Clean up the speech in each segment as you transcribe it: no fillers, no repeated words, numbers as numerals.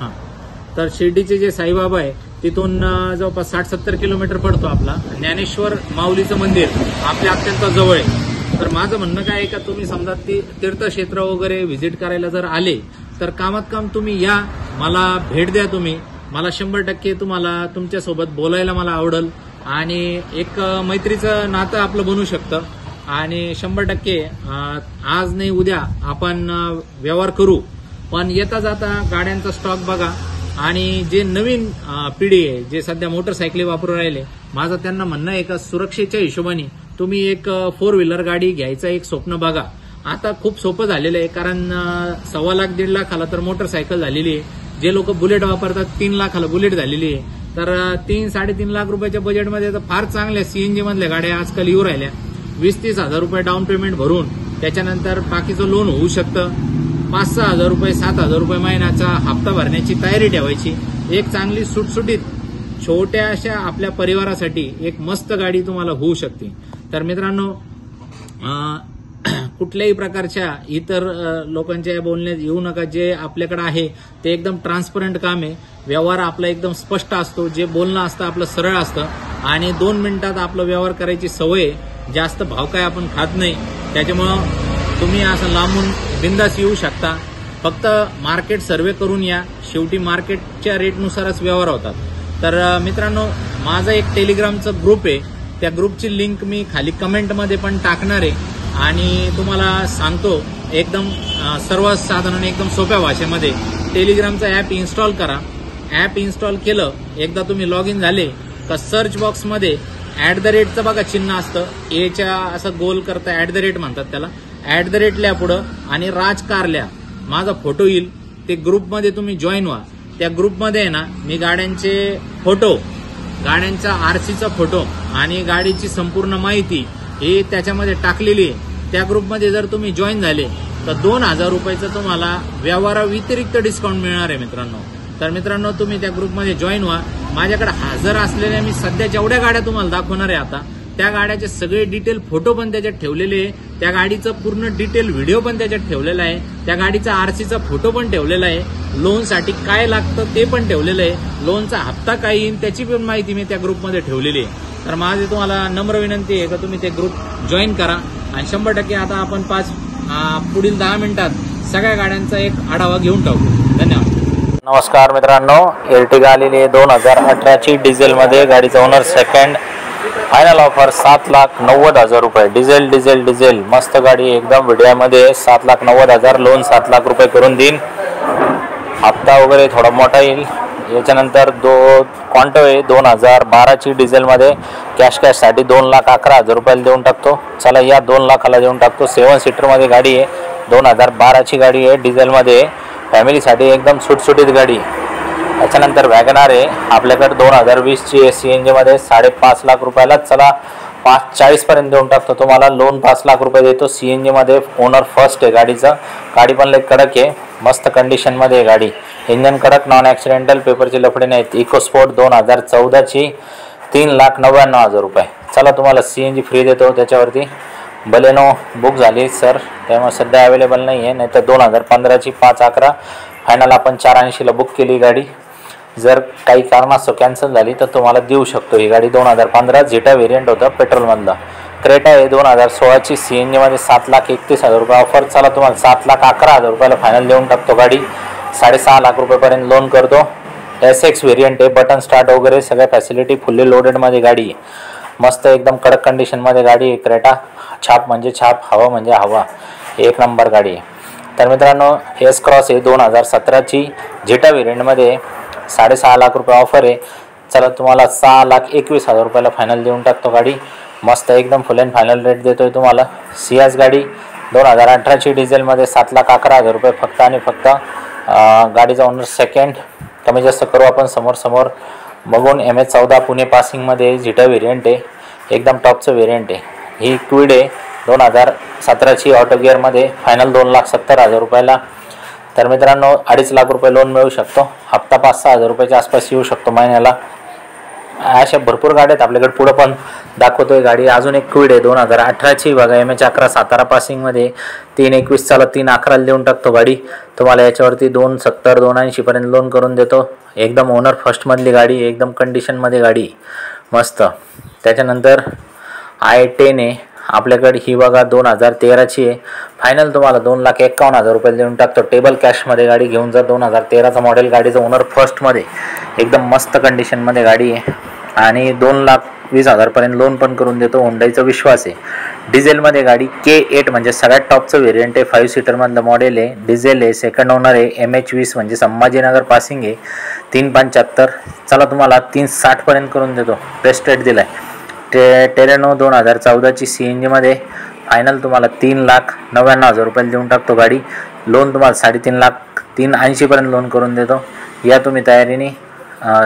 हां, तर शिर्डीचे जे साईबाबा आहे तिथून जवळपास 60-70 किलोमीटर पडतो आपला ज्ञानेश्वर माऊलीचं मंदिर आपल्या अत्यंत जवळ आहे। तर माझं म्हणणं काय आहे का तुम्ही समजा तीर्थक्षेत्र वगैरे व्हिजिट करायला जर आले तर कामात काम तुम्ही या, मला भेट द्या, तुम्ही मला 100% तुम्हाला तुमच्यासोबत बोलायला मला आवडेल आणि एक मैत्रीचं नातं आपलं बनू शकतं आणि 100% आज नाही उद्या आपण व्यवहार करू। पण येता जाता गाड्यांचा स्टॉक बघा आणि जे नवीन पिढी आहे जे सध्या मोटरसायकली वापरून राहिले, माझं त्यांना म्हणणं आहे का सुरक्षेच्या हिशोबाने तुम्ही एक 4 व्हीलर गाडी घ्यायचं एक स्वप्न बघा। आता खूप सोपं झालेलं आहे कारण 1.25 लाख 1.5 लाखाला तर मोटरसायकल झालेली आहे। जे लोक बुलेट वापरतात 3 लाखाला बुलेट झालेली आहे। तर 3-3.5 लाख रुपयाच्या बजेटमध्ये तर फार चांगल्या सीएनजी मधल्या गाड्या आजकाल येऊ राहिल्या। 20-30 हजार रुपये डाऊन पेमेंट भरून त्याच्यानंतर बाकीचं लोन होऊ शकतं। 5-6 हजार रुपये 7 हजार रुपये महिन्याचा हप्ता भरण्याची तयारी ठेवायची। एक चांगली सुटसुटीत छोट्या अशा आपल्या परिवारासाठी एक मस्त गाडी तुम्हाला होऊ शकते। तर मित्रांनो, कुठल्याही प्रकारच्या इतर लोकांच्या बोलण्यात येऊ नका। जे आपल्याकडे आहे ते एकदम ट्रान्सपरंट काम आहे। व्यवहार आपला एकदम स्पष्ट असतो, जे बोलणं असतं आपलं सरळ असतं आणि 2 मिनिटात आपलं व्यवहार करायची सवय। जास्त भाव काय आपण खात नाही, त्याच्यामुळं तुम्ही असं लांबून बिंदास येऊ शकता। फक्त मार्केट सर्वे करून या, शेवटी मार्केटच्या रेटनुसारच व्यवहार होतात। तर मित्रांनो, माझा एक टेलिग्रामचा ग्रुप आहे, त्या ग्रुपची लिंक मी खाली कमेंटमध्ये पण टाकणार आहे आणि तुम्हाला सांगतो एकदम सर्वसाधारण एकदम सोप्या भाषेमध्ये टेलिग्रामचा ॲप इन्स्टॉल करा। ॲप इन्स्टॉल केलं एकदा तुम्ही लॉग इन झाले का सर्च बॉक्समध्ये @चं बघा चिन्ह असतं, एच्या असं गोल करता @ म्हणतात त्याला। @ लिहा पुढं आणि राजकारल्या माझा फोटो येईल, ते ग्रुपमध्ये तुम्ही जॉईन व्हा। त्या ग्रुपमध्ये आहे ना मी गाड्यांचे फोटो, गाड्यांचा आरसीचा फोटो आणि गाडीची संपूर्ण माहिती हे त्याच्यामध्ये टाकलेली आहे। त्या ग्रुपमध्ये जर तुम्ही जॉईन झाले तर 2000 रुपयाचं तुम्हाला व्यवहाराव्यतिरिक्त डिस्काउंट मिळणार आहे मित्रांनो। तर मित्रांनो, तुम्ही त्या ग्रुपमध्ये जॉईन व्हा। माझ्याकडे हजर असलेल्या मी सध्या जेवढ्या गाड्या तुम्हाला दाखवणार आहे आता, त्या गाड्याचे सगळे डिटेल फोटो पण त्याच्यात ठेवलेले आहे, त्या गाडीचं पूर्ण डिटेल व्हिडिओ पण त्याच्यात ठेवलेला आहे, त्या गाडीचा आरसीचा फोटो पण ठेवलेला आहे, लोनसाठी काय लागतं ते पण ठेवलेलं आहे, लोनचा हप्ता काय येईल त्याची पण माहिती मी त्या ग्रुपमध्ये ठेवलेली आहे। तर माझी तुम्हाला नम्र विनंती आहे का तुम्ही ते ग्रुप जॉईन करा आणि 100% आता आपण पुढील 10 मिनिटात सगळ्या गाड्यांचा एक आढावा घेऊन टाकू। धन्यवाद। नमस्कार मित्रांनो, एर्टिगा आलेली आहे 2018ची डिझेलमध्ये। गाडीचा ओनर सेकंड, फायनल ऑफर 7,90,000 रुपये। डिझेल मस्त गाडी एकदम व्हिडिओमध्ये 7,90,000, लोन 7 लाख रुपये करून देईन, हप्ता वगैरे थोडा मोठा येईल। याच्यानंतर क्वांटो आहे 2012ची डिझेलमध्ये, कॅशसाठी 2,11,000 रुपयाला देऊन टाकतो। चला या 2 लाखाला देऊन टाकतो। 7 सीटरमध्ये गाडी आहे, 2012ची गाडी आहे, डिझेलमध्ये, फॅमिलीसाठी एकदम सुटसुटीत गाडी। त्याच्यानंतर वॅगनार आहे आपल्याकडे 2020ची सीएनजीमध्ये 5.5 लाख रुपयाला। चला 5.40 पर्यंत देऊन टाकतो तुम्हाला, लोन 5 लाख रुपये देतो। सीएनजीमध्ये ओनर फर्स्ट आहे गाडीचं, गाडी पण लई कडक आहे, मस्त कंडिशनमध्ये आहे गाडी, इंजन कडक, नॉन ॲक्सिडेंटल, पेपरचे लफडे नाहीत। इकोस्पोर्ट 2014ची 3,99,000 रुपये। चला तुम्हाला सीएनजी फ्री देतो त्याच्यावरती। बलेनो बुक झाली सर, त्यामुळे सध्या अवेलेबल नाही आहे, नाहीतर 2015ची 5/11 फायनल आपण 480ला बुक केली गाडी। जर काही कारणास्तव कॅन्सल झाली तर तुम्हाला देऊ शकतो ही गाडी। 2015 झिटा व्हेरियंट होता पेट्रोलमधला। क्रेटा आहे 2016ची सीएनजीमध्ये 7,31,000 रुपये ऑफर। चला तुम्हाला 7,11,000 रुपयाला फायनल देऊन टाकतो गाडी। 6.5 लाख रुपयेपर्यंत लोन करतो। SX व्हेरियंट आहे, बटन स्टार्ट वगैरे सगळ्या फॅसिलिटी फुल्ली लोडेडमध्ये गाडी आहे, मस्त एकदम कडक कंडिशनमध्ये गाडी आहे। क्रेटा छाप म्हणजे छाप, हवा म्हणजे हवा, एक नंबर गाडी आहे। तर मित्रांनो, एस क्रॉस आहे 2017ची झिटा व्हेरियंटमध्ये, 6.5 लाख रुपये ऑफर आहे। चला तुम्हाला 6,21,000 रुपयाला फायनल देऊन टाकतो गाडी, मस्त एकदम फुल अँड फायनल रेट देतोय तुम्हाला। सियाज गाडी 2018ची डिझेलमध्ये 7,11,000 रुपये फक्त आणि फक्त। गाडीचा ओनर सेकंड, कमी जास्त करू आपण समोर बघून। MH14 पुणे पासिंगमध्ये झिटा व्हेरियंट आहे, एकदम टॉपचं व्हेरियंट आहे। ही क्विड आहे 2017ची ऑटो गिअरमध्ये, फायनल 2,70,000 रुपयाला। तर मित्रांनो 2.5 लाख रुपये लोन मिळू शकतो, हप्ता 5-6 हजार रुपयाच्या आसपास येऊ शकतो महिन्याला। अशा भरपूर गाड्या आहेत आपल्याकडे. पुढं पण दाखवतोय गाडी. अजून एक क्विड आहे 2018ची बघा, MH11 सातारा पासिंगमध्ये. 321 चाला 311 देऊन टाकतो गाडी तुम्हाला. याच्यावरती 270 280 पर्यंत लोन करून देतो. एकदम ओनर फर्स्टमधली गाडी, एकदम कंडिशनमध्ये गाडी मस्त. त्याच्यानंतर i10 आहे आपल्याकडे ही बघा, 2013ची आहे. फायनल तुम्हाला 2,51,000 रुपये देऊन टाकतो. टेबल कॅशमध्ये गाडी घेऊन जा. 2013चा मॉडेल, गाडीचं ओनर फर्स्टमध्ये, एकदम मस्त कंडिशनमध्ये गाडी आहे. आणि 2,20,000 पर्यंत लोन पण करून देतो. होंडाईचा विश्वास आहे. डिझेलमध्ये गाडी K8 म्हणजे सगळ्यात टॉपचं व्हेरियंट आहे. 5 सीटरमधलं मॉडेल आहे. डिझेल आहे. सेकंड ओनर आहे. MH20 म्हणजे संभाजीनगर पासिंग आहे. 375 चला तुम्हाला 360 पर्यंत करून देतो. बेस्ट रेट दिला आहे. टेरेनो 2014ची CNGमध्ये फायनल तुम्हाला 3,99,000 रुपये देऊन टाकतो गाडी. लोन तुम्हाला 3.5 लाख 380 पर्यंत लोन करून देतो. या तुम्ही तयारीने.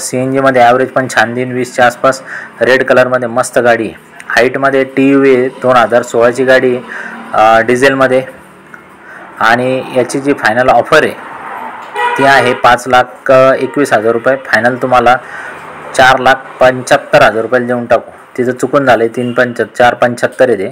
CNGमध्ये ॲव्हरेज पण छान देईन 20च्या आसपास. रेड कलरमध्ये मस्त गाडी आहे. हाईटमध्ये TUV 2016ची गाडी आहे डिझेलमध्ये. आणि याची जी फायनल ऑफर आहे ती आहे 5,21,000 रुपये. फायनल तुम्हाला 4,75,000 रुपये देऊन टाकू. तिचं चुकून झालं आहे 4,75 आहे ते.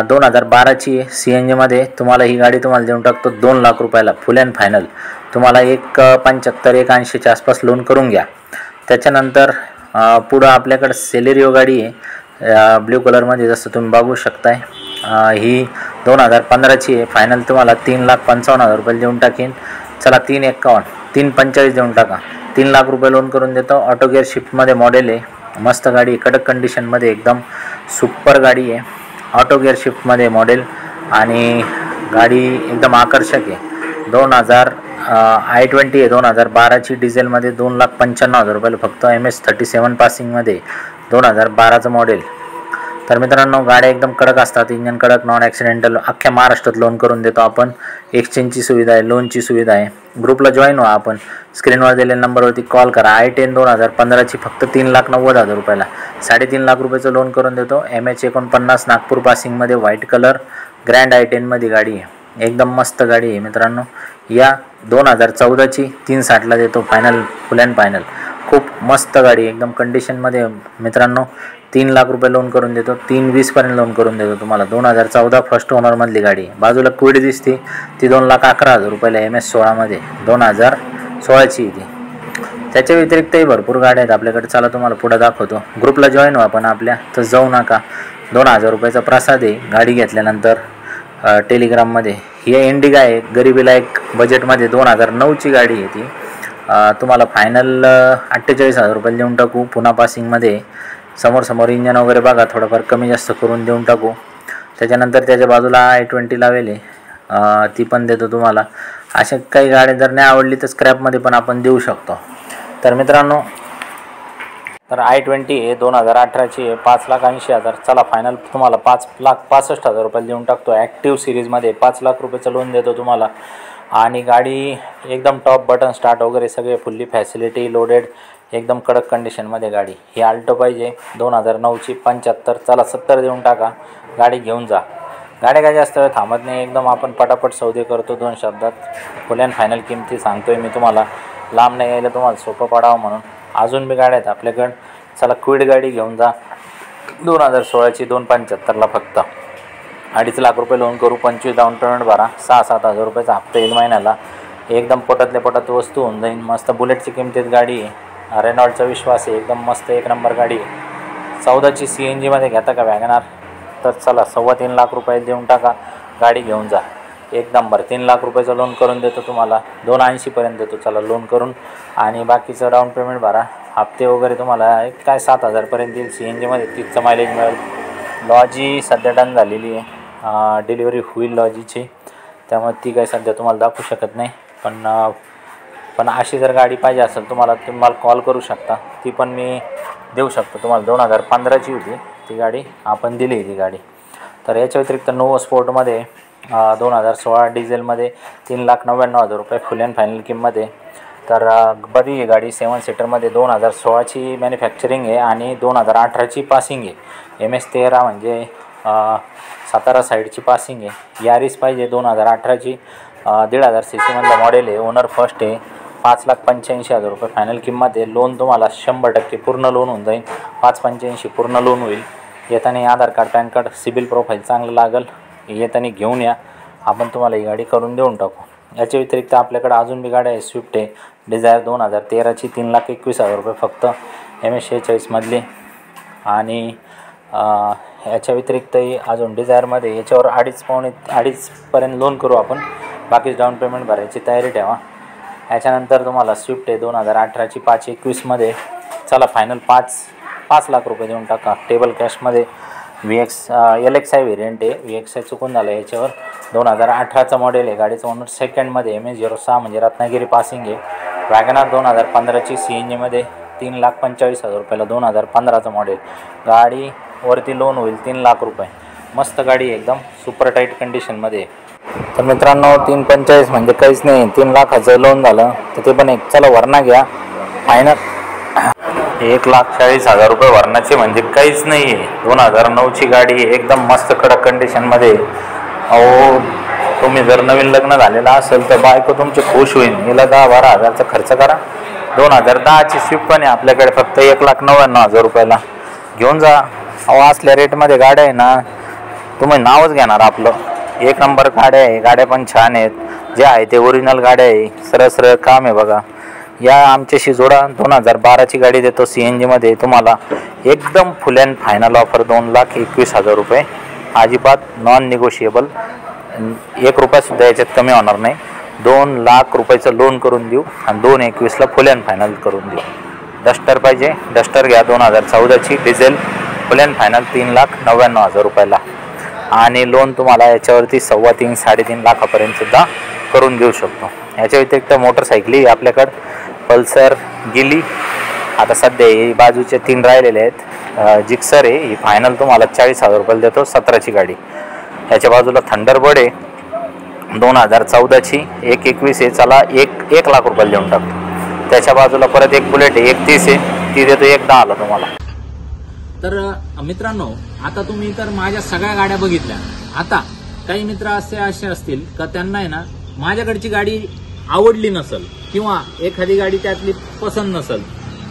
2012ची CNGमध्ये तुम्हाला ही गाडी तुम्हाला देऊन टाकतो 2 लाख रुपयाला फुल अँड फायनल. तुम्हाला 1,75 1,80च्या आसपास लोन करून घ्या. त्याच्यानंतर पुढं आपल्याकडं सेलेरिओ गाडी आहे ब्ल्यू कलरमध्ये, जसं तुम्ही बघू शकताय. ही 2015ची आहे. फायनल तुम्हाला 3,55,000 रुपये देऊन टाकेन. चला 3,51 3,45 देऊन टाका. 3 लाख रुपये लोन करून देतो. ऑटो गिअर शिफ्टमध्ये मॉडेल आहे. मस्त गाडी, कडक कंडिशनमध्ये, एकदम सुपर गाडी आहे. ऑटो गिअर शिफ्टमध्ये मॉडेल आणि गाडी एकदम आकर्षक आहे. i20 आहे 2012ची डिझेलमध्ये. 2,95,000 रुपयाला फक्त. MS37 पासिंगमध्ये 2012चं model. तर मित्रांनो गाड्या एकदम कडक असतात. इंजन कडक, नॉन ॲक्सिडेंटल. अख्ख्या महाराष्ट्रात लोन करून देतो आपण. एक्सचेंजची सुविधा आहे, लोनची सुविधा आहे. ग्रुपला जॉईन व्हा आपण. स्क्रीनवर दिलेल्या नंबरवरती कॉल करा. i10 2015ची फक्त 3,90,000 रुपयाला 3.5 लाख रुपयाचं लोन करून देतो. MH49 नागपूर पासिंगमध्ये व्हाईट कलर ग्रँड i10मध्ये गाडी आहे. एकदम मस्त गाडी आहे मित्रांनो. या 2014ची 360ला देतो फायनल, फुल अँड फायनल. खूप मस्त गाडी, एकदम कंडिशनमध्ये मित्रांनो. 3 लाख रुपये लोन करून देतो. 3,20 पर्यंत लोन करून देतो तुम्हाला. 2014 फर्स्ट ओनरमधली गाडी. बाजूला क्विड दिसते ती 2,11,000 रुपयाला MS16मध्ये. 2016ची ती. त्याच्या व्यतिरिक्तही भरपूर गाड्या आहेत आपल्याकडे. चला तुम्हाला पुढे दाखवतो. ग्रुपला जॉईन व्हा पण आपल्या, तर जाऊ नका. 2,000 रुपयाचा प्रसाद आहे गाडी घेतल्यानंतर टेलिग्राममध्ये. ही इंडिगा आहे, गरिबीला एक बजेटमध्ये. 2009ची गाडी आहे ती. तुम्हाला फायनल 48,000 रुपये देऊन टाकू. पुन्हा पासिंगमध्ये. समोर इंजन वगैरे बघा, थोडंफार कमी जास्त करून देऊन टाकू. त्याच्यानंतर त्याच्या बाजूला i20 लावेल आहे, ती पण देतो तुम्हाला. अशा काही गाड्या जर नाही आवडली तर स्क्रॅपमध्ये पण आपण देऊ शकतो. तर मित्रांनो, तर i20 आहे 2018ची आहे. 5,80,000. चला फायनल तुम्हाला 5,65,000 रुपये देऊन टाकतो. ॲक्टिव्ह सिरीजमध्ये 5 लाख रुपयाचं लोन देतो तुम्हाला. आणि गाडी एकदम टॉप, बटन स्टार्ट वगैरे सगळे फुल्ली फॅसिलिटी लोडेड, एकदम कडक कंडिशनमध्ये गाडी. ही आल्टो पाहिजे 2009ची 75. चला 70 देऊन टाका. गाडी घेऊन जा. गाड्या काय जास्त वेळ थांबत नाही. एकदम आपण पटापट सौदे करतो 2 शब्दात. फुल अँड फायनल किमती सांगतोय मी तुम्हाला, लांब नाही यायला तुम्हाला सोपं पडावं म्हणून. अजून बी गाड्या आहेत आपल्याकडं. चला क्विड गाडी घेऊन जा. 2016ची 2,75ला फक्त. 2.5 लाख रुपये लोन करू. 25 डाऊन पेमेंट भरा. 6-7,000 रुपयाचा हप्ता येईल महिन्याला. एकदम पोटातल्या पोटात वस्तू होऊन जाईल. मस्त बुलेटची किमतीत गाडी आहे. रेनॉल्डचा विश्वास आहे. एकदम मस्त एक नंबर गाडी आहे. 14ची CNGमध्ये घेता का वॅगनार, तर चला 3.25 लाख रुपये देऊन टाका. गाडी घेऊन जा. एक नंबर. 3 लाख रुपयाचं लोन करून देतो तुम्हाला. 280 पर्यंत देतो चला लोन करून. आणि बाकीचं डाऊन पेमेंट भरा. हप्ते वगैरे तुम्हाला काय 7,000 पर्यंत येईल. CNGमध्ये 30चं मायलेज मिळेल. लॉजी सध्या डन झालेली आहे. डिलिव्हरी होईल लॉजीची, त्यामुळे ती काही सध्या तुम्हाला दाखवू शकत नाही. पण अशी जर गाडी पाहिजे असेल तुम्हाला कॉल करू शकता. ती पण मी देऊ शकतो तुम्हाला. 2015ची होती ती गाडी, आपण दिली ती गाडी. तर याच्या व्यतिरिक्त नोवो स्पोर्टमध्ये 2016 डिझेलमध्ये 3,99,000 रुपये फुल अँड फायनल किंमत आहे. तर बरी आहे गाडी. 7 सीटरमध्ये. 2016ची मॅन्युफॅक्चरिंग आहे आणि 2018ची पासिंग आहे. MS13 म्हणजे सातारा साईडची पासिंग आहे. यारिस पाहिजे 2018ची. 1,500 cc मधलं मॉडेल आहे. ओनर फर्स्ट आहे. 5,85,000 रुपये फायनल किंमत आहे. लोन तुम्हाला 100% पूर्ण लोन होऊन जाईल. 5,85,000 पूर्ण लोन होईल. येताना Aadhaar card, PAN card, CIBIL profile चांगलं लागेल. येताना घेऊन या, आपण तुम्हाला ही गाडी करून देऊन टाकू. याच्या व्यतिरिक्त आपल्याकडे अजून बी गाड्या आहे. स्विफ्ट आहे, डिझायर 2013ची 3,21,000 रुपये फक्त, MS46 मधली. आणि याच्या व्यतिरिक्तही अजून डिझायरमध्ये याच्यावर 2.5पर्यंत लोन करू आपण. बाकी डाऊन पेमेंट भरायची तयारी ठेवा. याच्यानंतर तुम्हाला स्विफ्ट आहे 2018ची 5,21 मध्ये. चला फायनल 5 लाख रुपये देऊन टाका टेबल कॅशमध्ये. LXI व्हेरियंट आहे. VXI चुकून झालं याच्यावर. 2018चा मॉडेल आहे. गाडीचं ओनर सेकंडमध्ये MA06 म्हणजे रत्नागिरी पासिंग आहे. वॅगनार 2015ची CNG मध्ये 3,45,000 रुपयाला. 2015चं मॉडेल. गाडीवरती लोन होईल 3 लाख रुपये. मस्त गाडी एकदम सुपर टाईट कंडिशनमध्ये. तर मित्रांनो 3,45 म्हणजे काहीच नाही. 3 लाखाचं लोन झालं तर ते पण एक. चला वरणा घ्या फायनल. 1,40,000 रुपये वरणाचे म्हणजे काहीच नाही आहे. 2009ची गाडी एकदम मस्त कडक कंडिशनमध्ये. अहो तुम्ही जर नवीन लग्न झालेलं असेल तर बायको तुमची खुश होईल. हिला 10-12 हजारचा खर्च करा. 2010ची स्विफ्ट पण आहे आपल्याकडे फक्त 1,99,000 रुपयाला. घेऊन जा. अहो असल्या रेटमध्ये गाड्या आहे ना, तुम्ही नावच घेणार आपलं. 1 नंबर गाड्या आहे. गाड्या पण छान आहेत. जे आहे ते ओरिजिनल गाड्या आहे. सरळ काम आहे बघा. या आमच्याशी जोडा. 2012ची गाडी देतो CNG मध्ये तुम्हाला. एकदम फुल अँड फायनल ऑफर 2,21,000 रुपये. अजिबात नॉन निगोशिएबल. 1 रुपयासुद्धा याच्यात कमी होणार नाही. 2 लाख रुपयाचं लोन करून देऊ आणि 2,21,ला फुल अँड फायनल करून देऊ. डस्टर पाहिजे, डस्टर घ्या. 2014ची डिझेल फुल अँड फायनल 3,99,000 रुपयाला. आणि लोन तुम्हाला याच्यावरती 3.25-3.5 लाखापर्यंत सुद्धा करून देऊ शकतो. याच्या व्यतिरिक्त मोटरसायकली आपल्याकडं पल्सर, गिली. आता सध्या ही बाजूचे 3 राहिलेले आहेत. जिक्सर आहे. ही फायनल तुम्हाला 40,000 रुपयाला देतो. 17ची गाडी. याच्या बाजूला थंडरबर्ड आहे 2014ची 1.21 आहे. चला 1 लाख रुपयाला देऊन टाकतो. त्याच्या बाजूला परत एक बुलेट आहे 1.30 आहे. ती देतो 1.10ला तुम्हाला. तर मित्रांनो आता तुम्ही तर माझ्या सगळ्या गाड्या बघितल्या. आता काही मित्र असे असतील का त्यांना आहे ना माझ्याकडची गाडी आवडली नसेल किंवा एखादी गाडी त्यातली पसंत नसेल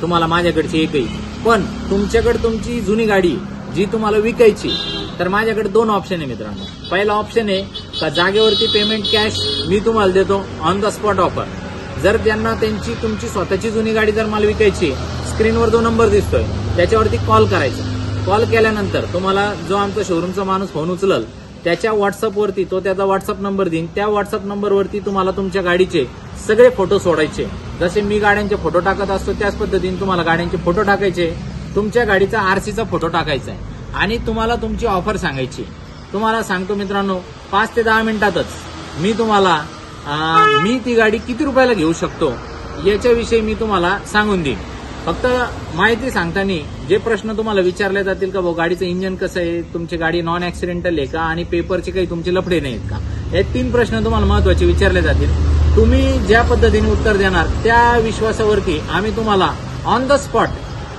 तुम्हाला माझ्याकडची एकही, पण तुमच्याकडे तुमची जुनी गाडी जी तुम्हाला विकायची, तर माझ्याकडे 2 ऑप्शन आहे मित्रांनो. पहिला ऑप्शन आहे का जागेवरती पेमेंट कॅश मी तुम्हाला देतो ऑन द स्पॉट ऑफर. जर त्यांना तुमची स्वतःची जुनी गाडी जर मला विकायची, स्क्रीनवर जो नंबर दिसतोय त्याच्यावरती कॉल करायचा. कॉल केल्यानंतर तुम्हाला जो आमचा शोरूमचा माणूस फोन उचलल त्याच्या व्हॉट्सअपवरती तो त्याचा व्हॉट्सअप नंबर देईन. त्या व्हॉट्सअप नंबरवरती तुम्हाला तुमच्या गाडीचे सगळे फोटो सोडायचे. जसे मी गाड्यांचे फोटो टाकत असतो त्याच पद्धतीने तुम्हाला गाड्यांचे फोटो टाकायचे. तुमच्या गाडीचा RCचा फोटो टाकायचा आहे आणि तुम्हाला तुमची ऑफर सांगायची. तुम्हाला सांगतो मित्रांनो 5 ते 10 मिनिटातच मी तुम्हाला मी ती गाडी किती रुपयाला घेऊ शकतो याच्याविषयी मी तुम्हाला सांगून देईन. फक्त माहिती सांगताना जे प्रश्न तुम्हाला विचारले जातील का भाऊ गाडीचं इंजन कसं आहे, तुमची गाडी नॉन ऍक्सिडेंटल आहे का आणि पेपरचे काही तुमचे लफडे नाहीत का, हे 3 प्रश्न तुम्हाला महत्वाचे विचारले जातील. तुम्ही ज्या पद्धतीने उत्तर देणार त्या विश्वासावरती आम्ही तुम्हाला ऑन द स्पॉट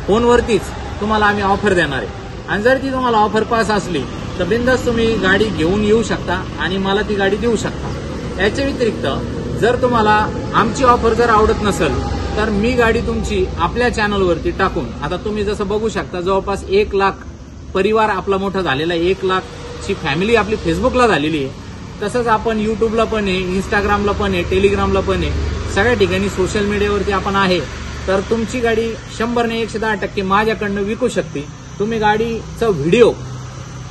फोनवरतीच तुम्हाला आम्ही ऑफर देणार आहे. आणि जर ती तुम्हाला ऑफर पास असली तर बिनधास्त तुम्ही गाडी घेऊन येऊ शकता आणि मला ती गाडी देऊ शकता. याच्या व्यतिरिक्त जर तुम्हाला आमची ऑफर जर आवडत नसेल तर मी गाडी तुमची आपल्या चॅनलवरती टाकून, आता तुम्ही जसं बघू शकता जवळपास 1 लाख परिवार आपला मोठा झालेला आहे. 1 लाखची फॅमिली आपली फेसबुकला झालेली आहे. तसंच आपण युट्यूबला पण आहे, इंस्टाग्रामला पण आहे, टेलिग्रामला पण आहे. सगळ्या ठिकाणी सोशल मीडियावरती आपण आहे. तर तुमची गाडी 100 ने 110% माझ्याकडनं विकू शकते. तुम्ही गाडीचा व्हिडिओ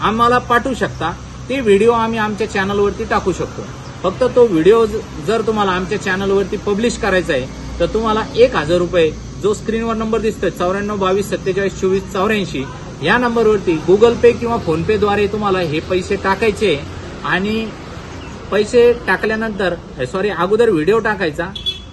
आम्हाला पाठवू शकता. ते व्हिडिओ आम्ही आमच्या चॅनलवरती टाकू शकतो. फक्त तो व्हिडिओ जर तुम्हाला आमच्या चॅनलवरती पब्लिश करायचा आहे तर तुम्हाला 1,000 रुपये जो स्क्रीनवर नंबर दिसतोय 9422472484 या नंबरवरती गुगल पे किंवा फोन पे द्वारे तुम्हाला हे पैसे टाकायचे. आणि पैसे टाकल्यानंतर अगोदर व्हिडिओ टाकायचा.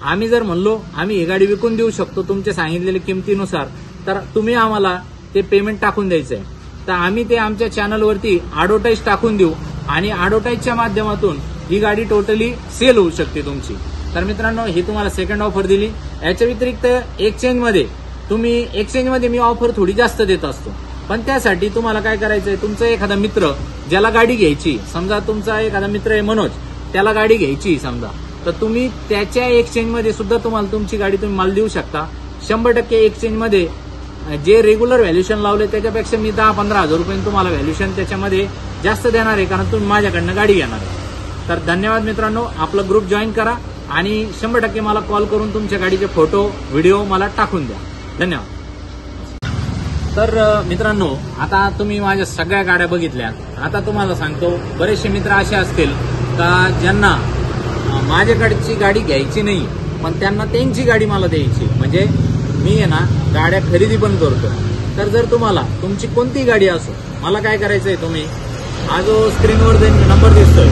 आम्ही जर म्हणलो आम्ही ही गाडी विकून देऊ शकतो तुमच्या सांगितलेल्या किमतीनुसार, तर तुम्ही आम्हाला ते पेमेंट टाकून द्यायचंय. तर आम्ही ते आमच्या चॅनलवरती ॲडव्हर्टाईज टाकून देऊ आणि ॲडव्हर्टाईजच्या माध्यमातून ही गाडी टोटली सेल होऊ शकते तुमची. तर मित्रांनो ही तुम्हाला सेकंड ऑफर दिली. याच्या व्यतिरिक्त एक्सचेंजमध्ये मी ऑफर थोडी जास्त देत असतो. पण त्यासाठी तुम्हाला काय करायचंय, तुमचा एखादा मित्र ज्याला गाडी घ्यायची, समजा तुमचा एखादा मित्र आहे मनोज, त्याला गाडी घ्यायची समजा, तर तुम्ही त्याच्या एक्सचेंजमध्ये सुद्धा तुम्हाला तुमची गाडी तुम्ही मला देऊ शकता. 100% एक्सचेंजमध्ये जे रेग्युलर व्हॅल्युएशन लावले त्याच्यापेक्षा मी 10-15 हजार रुपये तुम्हाला व्हॅल्युएशन त्याच्यामध्ये जास्त देणार आहे, कारण तुम्ही माझ्याकडनं गाडी घेणार आहे. तर धन्यवाद मित्रांनो, आपला ग्रुप जॉईन करा आणि 100% मला कॉल करून तुमच्या गाडीचे फोटो व्हिडिओ मला टाकून द्या. धन्यवाद. तर मित्रांनो, आता तुम्ही माझ्या सगळ्या गाड्या बघितल्या. आता तुम्हाला सांगतो, बरेचसे मित्र असे असतील का ज्यांना माझ्याकडची गाडी घ्यायची नाही, पण त्यांना त्यांची गाडी मला द्यायची. म्हणजे मी आहे ना गाड्या खरेदी पण करतो. तर जर तुम्हाला तुमची कोणतीही गाडी असो, मला काय करायचंय, तुम्ही हा जो स्क्रीनवर नंबर दिसतोय